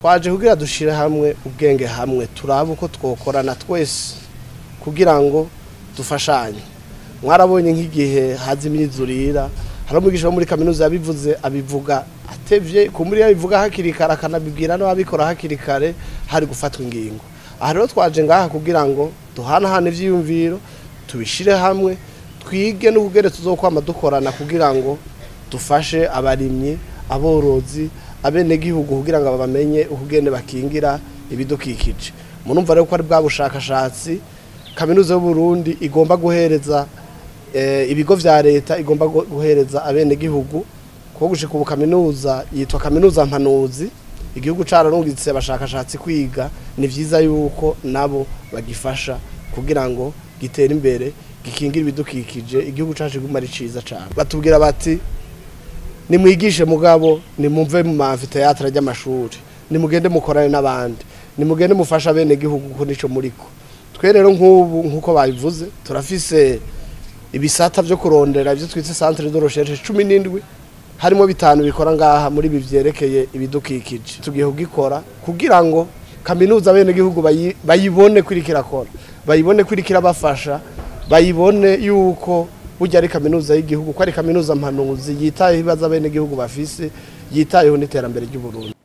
twaje kugira dushire hamwe ubwenge hamwe turabe uko twokorana twese kugira ngo dufashanye. Mwarabonye nk'igihe hazi imyizurira hari umugisha wo muri kaminuza yabivuze abivuga atevye kumuri yabivuga hakiri kare akanabibwira no abikora hakiri kare hari gufatwa ingingo. Aha rero twaje ngaha kugira ngo duhanahane ivyiyumviro tubishire hamwe twige n'ubugere tuzokwama dukorana kugira ngo dufashe abarimyi aborozi abene gihugu kugira ngo bamenye ukugene bakingira ibidukikije. Munumva rero ko ari bwa bushakashatsi Kaminuza y'u Burundi igomba guhereza ibigo vya leta igomba guhereza abene gihugu ko gushika ubu kaminuza yitwa Kaminuza mpanuzi igihugu cararungitse abashakashatsi kwiga. Ni vyiza yuko nabo bagifasha kugira ngo gitere imbere gikingira ibidukikije igihugu cacu guma ari ciza cyane. Batubwira bati nimwigishe mugabo nimumve mu amfiteatre y'amashuri nimugende mukorane n'abandi nimugende mufasha bene gihugu ko nico muriko. Twe rero nkuko babivuze turafise ibisata byo kurondera byo twitse centre de recherche 17 harimo 5 bikora ngaha muri bivyerekeye ibidukikije. Tugiye kugikora kugira ngo kaminuza bene gihugu bayibone kwirikira kora bayibone kwirikira bafasha bayibone yuko burya ari kaminuza y'igihugu ko ari kaminuza mpanuzi yitaye ibibazo bene gihugu bafise yitayeho n'iterambere ry'u Burundi.